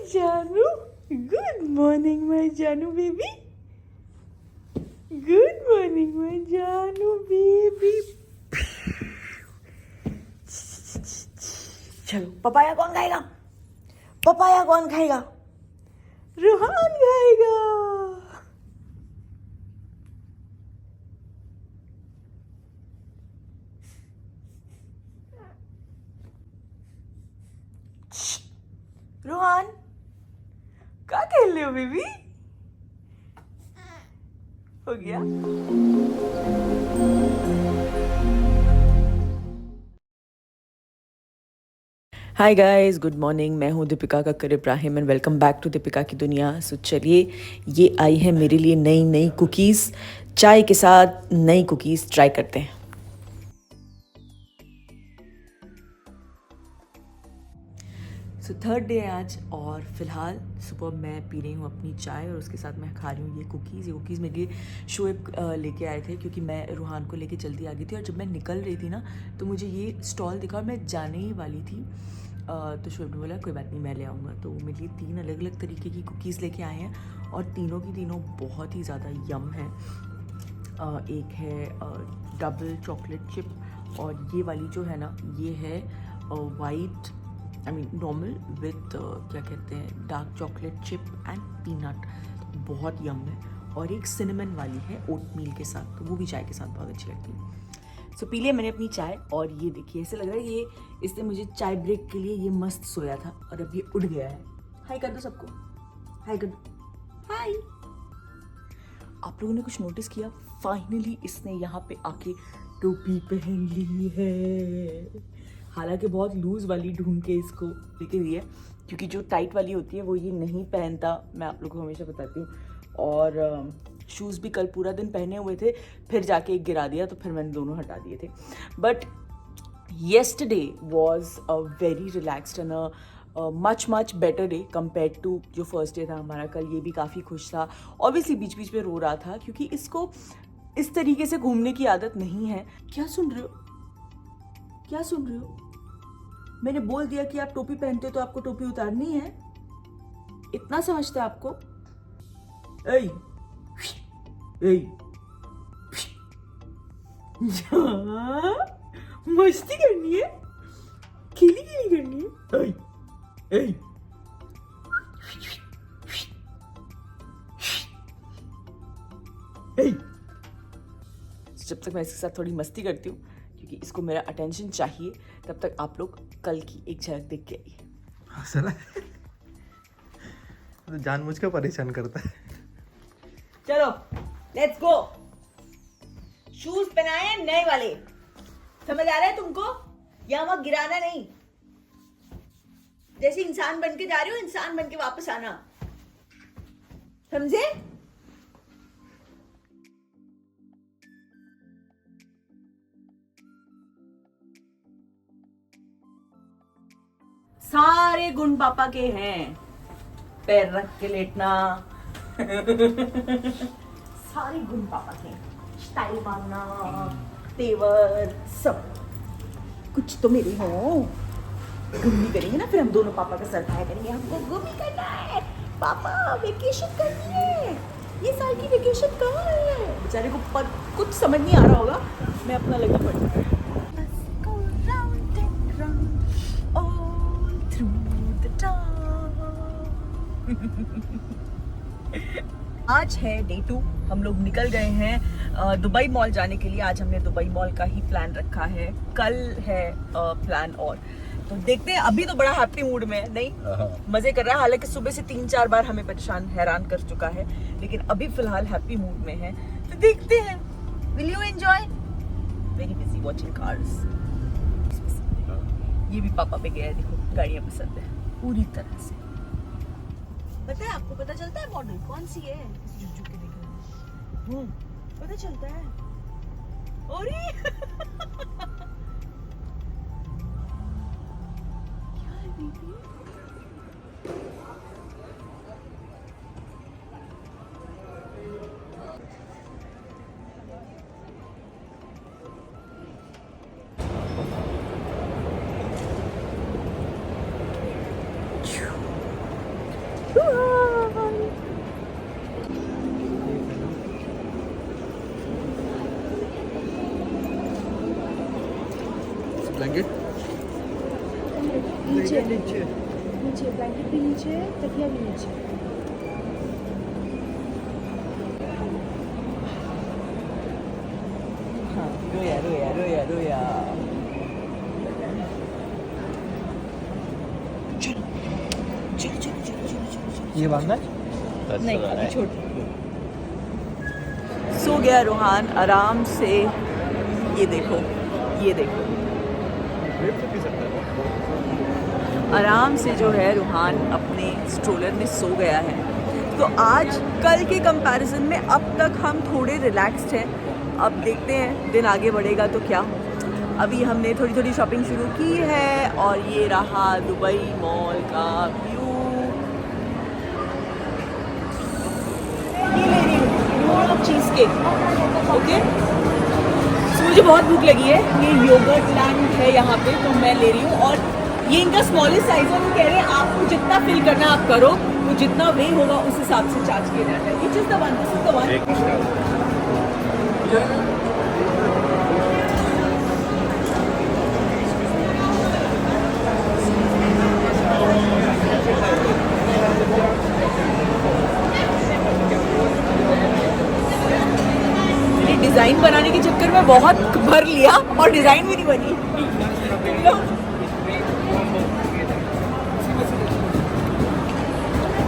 जानू, good morning my जानू baby, good morning my जानू बेबी। चलो पपाया कौन खाएगा? पपाया कौन खाएगा? रूहान खाएगा। रूहान क्या खेल रहे हो बेबी? हो गया। Hi guys, good morning. मैं हूँ Deepika Kakkar Ibrahim and welcome back to Deepika की दुनिया। सो चलिए, ये आई है मेरे लिए नई नई कुकीज़। चाय के साथ नई कुकीज़ ट्राई करते हैं। सो थर्ड डे है आज और फ़िलहाल सुबह मैं पी रही हूँ अपनी चाय और उसके साथ मैं खा रही हूँ ये कुकीज़ मेरे लिए शोएब लेके आए थे क्योंकि मैं रूहान को लेके जल्दी आ गई थी और जब मैं निकल रही थी ना तो मुझे ये स्टॉल दिखा और मैं जाने ही वाली थी। तो शोएब ने बोला कोई बात नहीं मैं ले आऊँगा, तो मेरे लिए 3 अलग अलग तरीके की कुकीज़ लेके आए हैं और तीनों की तीनों बहुत ही ज़्यादा यम है। एक है डबल चॉकलेट चिप और ये वाली जो है ना ये है वाइट नॉर्मल विथ क्या कहते हैं dark chocolate chip and peanut, बहुत यम है। और एक सिनेमन वाली है ओट मील के साथ, तो वो भी चाय के साथ बहुत अच्छी लगती है। सो पी लिया मैंने अपनी चाय और ये देखिए ऐसे लग रहा है ये इसने मुझे चाय ब्रेक के लिए ये मस्त सोया था और अब ये उठ गया है। हाय कर दो सबको, हाय कर दो, हाय। आप लोगों ने कुछ नोटिस किया? फाइनली इसने यहाँ पे आके टोपी पहन ली है। हालांकि बहुत लूज़ वाली ढूंढ के इसको लेके दी है क्योंकि जो टाइट वाली होती है वो ये नहीं पहनता, मैं आप लोगों को हमेशा बताती हूँ। और शूज़ भी कल पूरा दिन पहने हुए थे, फिर जाके एक गिरा दिया तो फिर मैंने दोनों हटा दिए थे। But yesterday was a very relaxed and much better day compare to जो फर्स्ट डे था हमारा। कल ये भी काफ़ी खुश था, ऑब्वियसली बीच बीच में रो रहा था क्योंकि इसको इस तरीके से घूमने की आदत नहीं है। क्या सुन रहे हो, क्या सुन रहे हो? मैंने बोल दिया कि आप टोपी पहनते हो तो आपको टोपी उतारनी है, इतना समझते हैं आपको? ऐ, ऐ, मस्ती करनी है, खेली करनी है। ऐ, ऐ। जब तक मैं इसके साथ थोड़ी मस्ती करती हूँ क्योंकि इसको मेरा अटेंशन चाहिए, तब तक आप लोग कल की एक झलक देख के आइए। तो जानबूझ के परेशान करता है। चलो लेट्स गो। शूज पहनाए हैं नए वाले, समझ आ रहा है तुमको? यहाँ वहां गिराना नहीं, जैसे इंसान बन के जा रही हो इंसान बन के वापस आना, समझे? सारे गुण पापा के हैं, पैर रख के लेटना सारे गुण पापा के, स्टाइल मारना, तेवर, सब कुछ तो मेरे हो। घूमी करेंगे ना फिर हम दोनों, पापा का सर खाया करेंगे। हमको घूमी करना है पापा, वेकेशन करनी है, ये साल की वेकेशन कहाँ है? बेचारे को कुछ समझ नहीं आ रहा होगा, मैं अपना लगी पड़ी। आज है डे 2, हम लोग निकल गए हैं दुबई मॉल जाने के लिए। आज हमने दुबई मॉल का ही प्लान रखा है, कल है प्लान और तो देखते हैं। अभी तो बड़ा हैप्पी मूड में है, नहीं मजे कर रहा है, हालांकि सुबह से 3-4 बार हमें परेशान हैरान कर चुका है, लेकिन अभी फिलहाल हैप्पी मूड में है। तो देखते हैं, will you enjoy? Very busy watching cars. ये भी पापा पे गया है, देखो गाड़ियां पसंद है पूरी तरह से। पता है आपको, पता चलता है मॉडल कौन सी है? झुक के देख रहे हैं, पता चलता है। अरे क्या है बेबी? ब्लैंकेट नीचे नीचे ब्लैंकेट भी नीचे है, तकिया भी नीचे। हाँ, रोया रोया रोया रोया। चलो चलो चलो चलो चलो चलो। ये बांधना नहीं, अभी छोड़। सो गया रूहान आराम से। ये देखो, ये देखो, आराम से जो है रूहान अपने स्ट्रोलर में सो गया है। तो आज कल के कंपैरिजन में अब तक हम थोड़े रिलैक्स्ड हैं। अब देखते हैं दिन आगे बढ़ेगा तो क्या। अभी हमने थोड़ी थोड़ी शॉपिंग शुरू की है और ये रहा दुबई मॉल का व्यू। ये ले रही हूँ चीज़ केक, ओके। मुझे बहुत भूख लगी है। ये योगर्ट लैंड है यहाँ पे, तो मैं ले रही हूँ। और ये इनका स्मॉलेस्ट साइज है। वो कह रहे हैं आपको जितना फिल करना आप करो, वो जितना वे होगा उस हिसाब से चार्ज किया जाता है। Which is the one? This is the one. मैंने डिजाइन बनाने के चक्कर में बहुत भर लिया और डिजाइन भी नहीं बनी।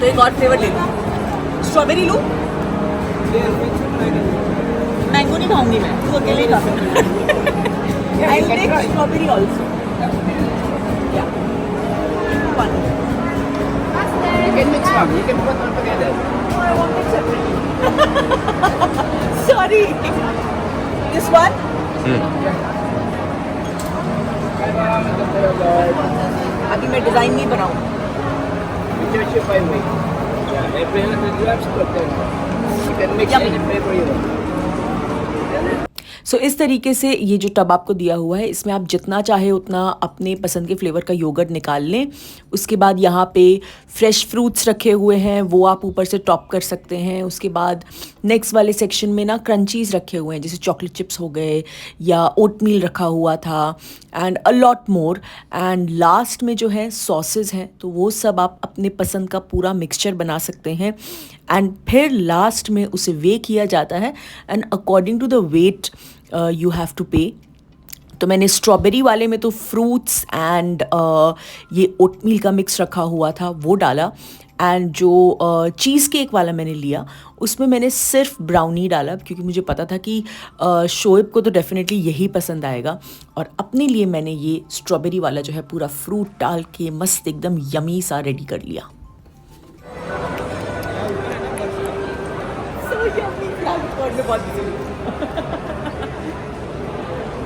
तो एक और फ्लेवर ले लूँ, स्ट्रॉबेरी लूँ। मैंगो नहीं खाऊंगी मैं, तू अकेले खा। I will take strawberry also. या one. You can mix one. You can put them together. No, I want it separate. Sorry. This one? अभी मैं डिजाइन नहीं बनाऊँ। We charge you 5 weeks. Yeah, every 100 grams per 10. You can mix any flavor you want. सो इस तरीके से ये जो tub आपको दिया हुआ है, इसमें आप जितना चाहे उतना अपने पसंद के फ्लेवर का योगर्ट निकाल लें। उसके बाद यहाँ पे फ्रेश फ्रूट्स रखे हुए हैं, वो आप ऊपर से टॉप कर सकते हैं। उसके बाद नेक्स्ट वाले सेक्शन में ना क्रंचीज़ रखे हुए हैं, जैसे चॉकलेट चिप्स हो गए या ओटमील रखा हुआ था, and a lot more. And last में जो है सॉसेज हैं, तो वो सब आप अपने पसंद का पूरा मिक्सचर बना सकते हैं। एंड फिर लास्ट में उसे वे किया जाता है, and according to the weight you have to pay. तो मैंने स्ट्रॉबेरी वाले में तो फ्रूट्स एंड ये ओटमील का मिक्स रखा हुआ था, वो डाला। एंड जो चीज़ केक वाला मैंने लिया, उसमें मैंने सिर्फ ब्राउनी डाला, क्योंकि मुझे पता था कि शोएब को तो डेफिनेटली यही पसंद आएगा। और अपने लिए मैंने ये स्ट्रॉबेरी वाला जो है पूरा फ्रूट डाल के मस्त एकदम यमी सा रेडी कर लिया।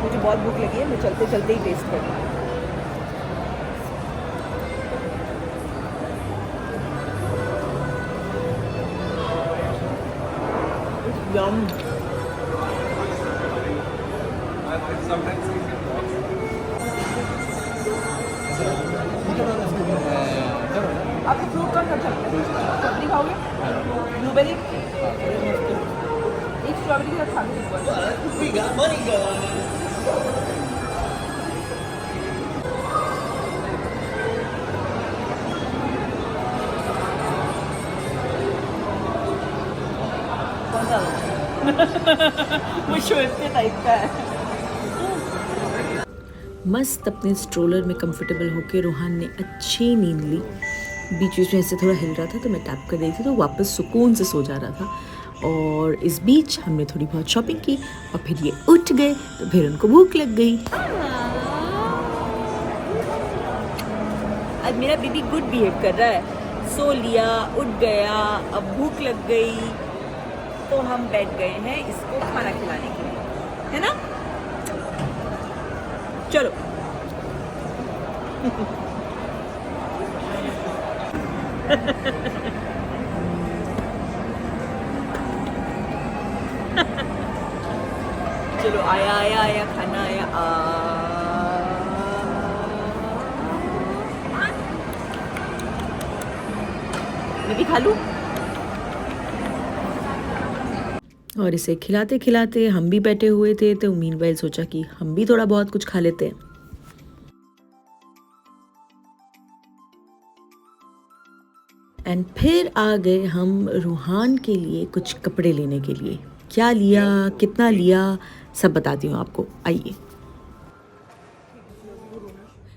मुझे बहुत भूख लगी है, मैं चलते चलते ही टेस्ट करूँ। आपको फ्रूट कौन सा चाहिए? स्ट्रॉबेरी खाओगे? ब्लूबेरी? एक स्ट्रॉबेरी के साथ खा लो। वो शोएब के टाइप का है। मस्त अपने स्ट्रोलर में कंफर्टेबल होके रूहान ने अच्छी नींद ली। बीच बीच में ऐसे थोड़ा हिल रहा था, तो मैं टैप कर रही थी, तो वापस सुकून से सो जा रहा था। और इस बीच हमने थोड़ी बहुत शॉपिंग की और फिर ये उठ गए, तो फिर उनको भूख लग गई। आज मेरा बेबी गुड बिहेव कर रहा है, सो लिया, उठ गया, अब भूख लग गई, तो हम बैठ गए हैं इसको खाना खिलाने के लिए, है ना? चलो। चलो, आया आया आया, खाना आया। मैं भी खा लूं। और इसे खिलाते खिलाते हम भी बैठे हुए थे, तो मीनवाइल सोचा कि हम भी थोड़ा बहुत कुछ खा लेते हैं। एंड फिर आ गए हम रूहान के लिए कुछ कपड़े लेने के लिए। क्या लिया, कितना लिया, सब बताती हूँ आपको, आइए।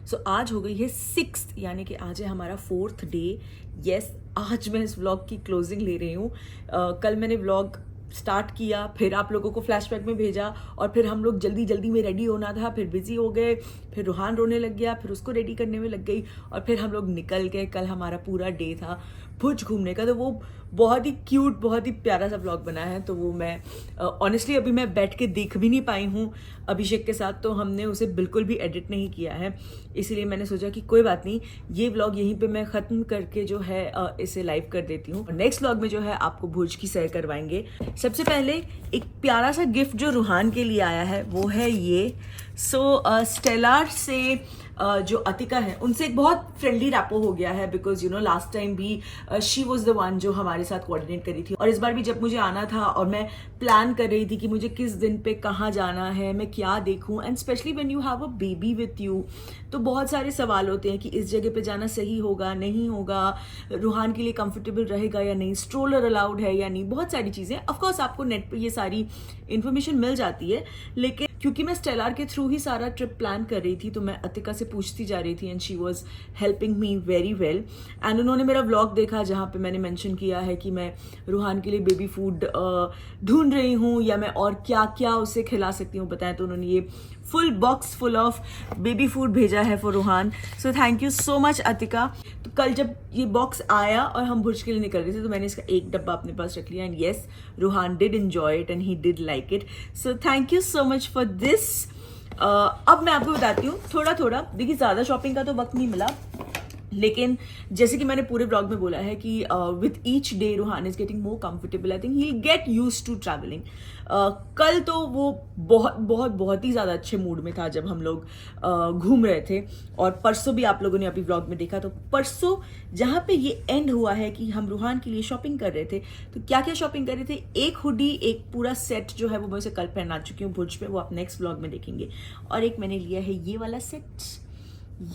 सो आज हो गई है 6th, यानी कि आज है हमारा 4th डे। यस, आज मैं इस व्लॉग की क्लोजिंग ले रही हूँ। कल मैंने व्लॉग स्टार्ट किया, फिर आप लोगों को फ्लैशबैक में भेजा, और फिर हम लोग जल्दी जल्दी में रेडी होना था, फिर बिजी हो गए, फिर रूहान रोने लग गया, फिर उसको रेडी करने में लग गई, और फिर हम लोग निकल गए। कल हमारा पूरा डे था भुज घूमने का, तो वो बहुत ही क्यूट, बहुत ही प्यारा सा व्लॉग बना है। तो वो मैं ऑनेस्टली अभी मैं बैठ के देख भी नहीं पाई हूँ अभिषेक के साथ, तो हमने उसे बिल्कुल भी एडिट नहीं किया है, इसलिए मैंने सोचा कि कोई बात नहीं, ये व्लॉग यहीं पे मैं ख़त्म करके जो है इसे लाइव कर देती हूँ। नेक्स्ट व्लॉग में जो है आपको भुज की सैर करवाएंगे। सबसे पहले एक प्यारा सा गिफ्ट जो रूहान के लिए आया है वो है ये। सो स्टेलार से जो अतिका है उनसे एक बहुत फ्रेंडली रैपो हो गया है, because you know last time भी शी वॉज द वन जो हमारे साथ कोऑर्डिनेट करी थी, और इस बार भी जब मुझे आना था और मैं प्लान कर रही थी कि मुझे किस दिन पे कहाँ जाना है, मैं क्या देखूं, and specially when you have a baby with you, तो बहुत सारे सवाल होते हैं कि इस जगह पे जाना सही होगा नहीं होगा, रूहान के लिए कंफर्टेबल रहेगा या नहीं, स्ट्रोलर अलाउड है या नहीं, बहुत सारी चीज़ें। ऑफकोर्स आपको नेट पे ये सारी इन्फॉर्मेशन मिल जाती है, लेकिन क्योंकि मैं स्टेलार के थ्रू ही सारा ट्रिप प्लान कर रही थी, तो मैं अतिका से पूछती जा रही थी, and she was helping me very well. And उन्होंने मेरा व्लॉग देखा जहाँ पे मैंने मेंशन किया है कि मैं रूहान के लिए बेबी फूड ढूंढ रही हूँ, या मैं और क्या क्या उसे खिला सकती हूँ बताएं, तो उन्होंने ये full box full of baby food भेजा है for Ruhan. So thank you so much Atika. तो कल जब ये बॉक्स आया और हम भुज के लिए निकल रहे थे, तो मैंने इसका एक डब्बा अपने पास रख लिया, and yes, Ruhan did enjoy it and he did like it. So thank you so much for this. अब मैं आपको बताती हूँ थोड़ा थोड़ा, देखिए ज़्यादा शॉपिंग का तो वक्त नहीं मिला, लेकिन जैसे कि मैंने पूरे ब्लॉग में बोला है कि with each day Ruhan is getting more comfortable, I think he will get used to travelling. कल तो वो बहुत ही ज़्यादा अच्छे मूड में था जब हम लोग घूम रहे थे, और परसों भी आप लोगों ने अभी ब्लॉग में देखा। तो परसों जहाँ पे ये एंड हुआ है कि हम रूहान के लिए शॉपिंग कर रहे थे, तो क्या क्या शॉपिंग कर रहे थे, एक हुडी, एक पूरा सेट जो है वो मैं उसे कल पहना चुकी हूँ भुज पे, वो आप नेक्स्ट ब्लॉग में देखेंगे। और एक मैंने लिया है ये वाला सेट,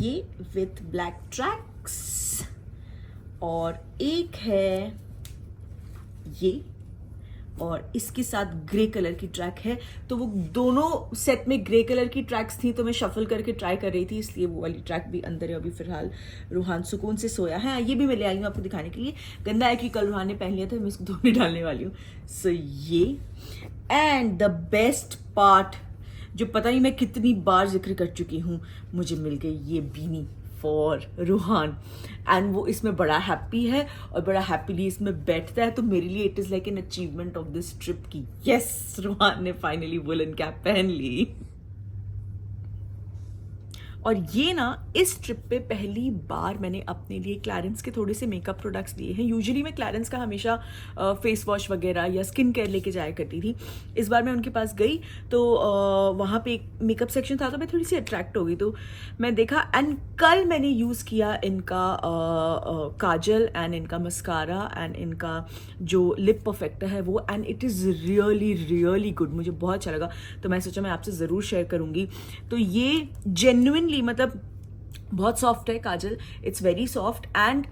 ये विथ ब्लैक ट्रैक्स, और एक है ये, और इसके साथ ग्रे कलर की ट्रैक है। तो वो दोनों सेट में ग्रे कलर की ट्रैक्स थी, तो मैं शफल करके ट्राई कर रही थी, इसलिए वो वाली ट्रैक भी अंदर है। अभी फिलहाल रूहान सुकून से सोया है। ये भी मैं ले आई हूँ आपको दिखाने के लिए, गंदा है कि कल रूहान ने पहन लिया था, मैं इसको धोने डालने वाली हूँ। सो ये, एंड द बेस्ट पार्ट जो पता नहीं मैं कितनी बार जिक्र कर चुकी हूँ, मुझे मिल गई ये बीनी फॉर रूहान, एंड वो इसमें बड़ा हैप्पी है और बड़ा हैप्पीली इसमें बैठता है, तो मेरे लिए it is like an achievement of this trip की यस, रूहान ने फाइनली वुलन कैप पहन ली। और ये ना इस ट्रिप पे पहली बार मैंने अपने लिए क्लैरेंस के थोड़े से मेकअप प्रोडक्ट्स लिए हैं। यूजुअली मैं क्लैरेंस का हमेशा फेस वॉश वगैरह या स्किन केयर लेके जाया करती थी। इस बार मैं उनके पास गई तो वहाँ पे एक मेकअप सेक्शन था, तो मैं थोड़ी सी अट्रैक्ट हो गई, तो मैं देखा, एंड कल मैंने यूज़ किया इनका काजल एंड इनका मस्कारा एंड इनका जो लिप परफेक्टर है वो, and it is really really good, मुझे बहुत अच्छा लगा। तो मैं सोचा मैं आपसे ज़रूर शेयर करूँगी। तो ये जेन्युइन मतलब बहुत सॉफ्ट है काजल, इट्स वेरी सॉफ्ट, एंड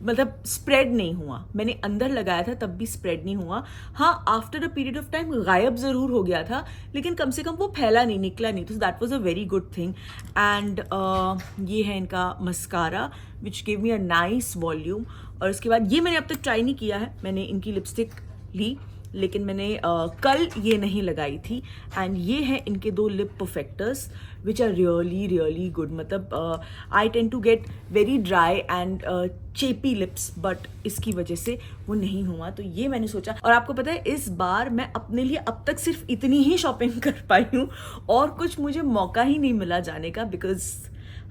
मतलब स्प्रेड नहीं हुआ। मैंने अंदर लगाया था तब भी स्प्रेड नहीं हुआ। हाँ, after a period of time गायब ज़रूर हो गया था, लेकिन कम से कम वो फैला नहीं, निकला नहीं, तो that was a very good thing. And ये है इनका mascara which give me a nice volume. और उसके बाद ये मैंने अब तक ट्राई नहीं किया है, मैंने इनकी लिपस्टिक ली, लेकिन मैंने कल ये नहीं लगाई थी, एंड ये है इनके दो lip perfectors which are really really good. मतलब I tend to get very dry and chappy lips, but इसकी वजह से वो नहीं हुआ, तो ये मैंने सोचा। और आपको पता है इस बार मैं अपने लिए अब तक सिर्फ इतनी ही शॉपिंग कर पाई हूँ, और कुछ मुझे मौका ही नहीं मिला जाने का, बिकॉज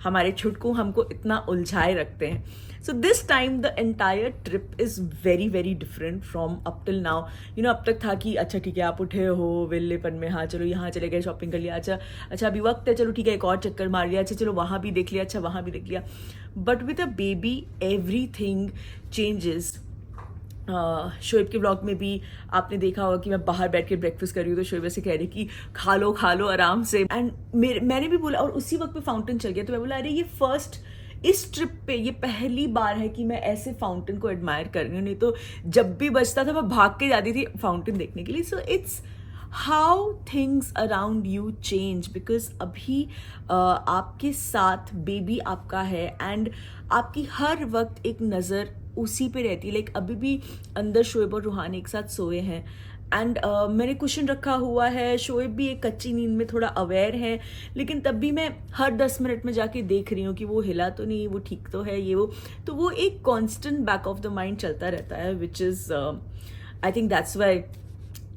हमारे छुटकू हमको इतना उलझाए रखते हैं। So this time the entire trip is very very different from up till now. You know, अब तक था कि अच्छा ठीक है आप उठे हो वेल्लेपन में, हाँ चलो यहाँ चले गए शॉपिंग कर लिया, अच्छा अभी वक्त है, चलो ठीक है एक और चक्कर मार लिया, अच्छा चलो वहाँ भी देख लिया, अच्छा वहाँ भी देख लिया। But with a baby every thing changes. Shoaib के ब्लॉग में भी आपने देखा होगा कि मैं बाहर बैठ के ब्रेकफास्ट कर रही हूँ, तो शोएब ऐसे कह रही कि खा लो आराम से, एंड मैंने भी बोला, और उसी वक्त पे फाउंटेन चल गया, तो मैं बोला अरे ये फर्स्ट इस ट्रिप पे ये पहली बार है कि मैं ऐसे फाउंटेन को एडमायर कर रही हूँ, नहीं तो जब भी बचता था मैं भाग के जाती थी फाउंटेन देखने के लिए. So it's how things around you change, because अभी आपके साथ बेबी आपका है एंड आपकी हर वक्त एक नज़र उसी पे रहती है. लाइक अभी भी अंदर शोएब और रूहान एक साथ सोए हैं एंड मैंने कुशन रखा हुआ है. शोएब भी एक कच्ची नींद में थोड़ा अवेयर है, लेकिन तब भी मैं हर 10 मिनट में जाके देख रही हूँ कि वो हिला तो नहीं, वो ठीक तो है, ये वो. तो वो एक constant back of the mind चलता रहता है, which is I think that's why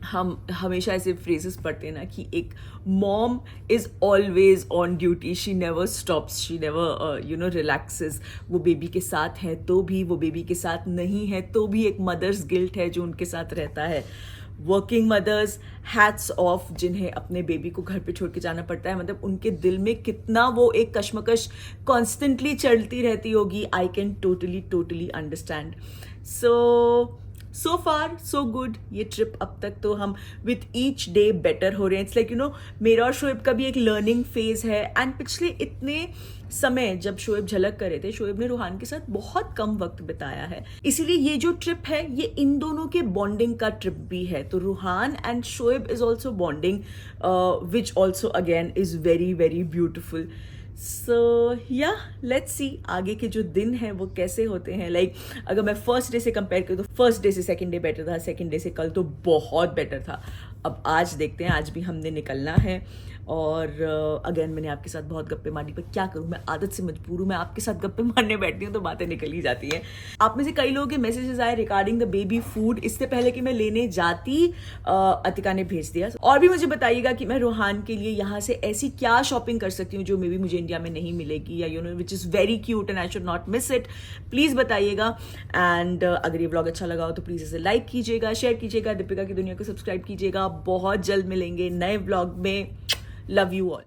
हम हमेशा ऐसे फ्रेजेस पढ़ते हैं ना कि एक mom is always on duty, she never stops, she never relaxes. वो बेबी के साथ है तो भी, वो बेबी के साथ नहीं है तो भी एक मदर्स गिल्ट है जो उनके साथ रहता है. वर्किंग मदर्स, हैट्स ऑफ, जिन्हें अपने बेबी को घर पे छोड़ के जाना पड़ता है. मतलब उनके दिल में कितना वो एक कश्मकश कॉन्स्टेंटली चलती रहती होगी. I can totally understand. So far so good. ये ट्रिप अब तक तो हम विथ ईच डे बेटर हो रहे हैं. इट्स लाइक मेरा और शोएब का भी एक लर्निंग फेज है. एंड पिछले इतने समय जब शोएब झलक कर रहे थे, शोएब ने रूहान के साथ बहुत कम वक्त बिताया है. इसीलिए ये जो ट्रिप है ये इन दोनों के बॉन्डिंग का ट्रिप भी है. तो Ruhan and Shoaib is also bonding, which also again is very very beautiful. So yeah let's सी आगे के जो दिन हैं वो कैसे होते हैं. लाइक अगर मैं फर्स्ट डे से कंपेयर करूँ तो फर्स्ट डे से सेकंड डे बेटर था, सेकंड डे से कल तो बहुत बेटर था. अब आज देखते हैं, आज भी हमने निकलना है. और अगेन मैंने आपके साथ बहुत गप्पे मारी, पर क्या करूँ, मैं आदत से मजबूर हूँ. मैं आपके साथ गप्पे मारने बैठती हूँ तो बातें निकल ही जाती हैं. आप में से कई लोगों के मैसेजेस आए रिगार्डिंग द बेबी फूड. इससे पहले कि मैं लेने जाती अतिका ने भेज दिया. और भी मुझे बताइएगा कि मैं रूहान के लिए यहाँ से ऐसी क्या शॉपिंग कर सकती हूँ जो मे बी मुझे इंडिया में नहीं मिलेगी, या which is very cute and I should not miss it. Please बताइएगा. एंड अगर ये व्लॉग अच्छा लगा हो तो प्लीज़ इसे लाइक कीजिएगा, शेयर कीजिएगा, दीपिका की दुनिया को सब्सक्राइब कीजिएगा. बहुत जल्द मिलेंगे नए व्लॉग में. Love you all.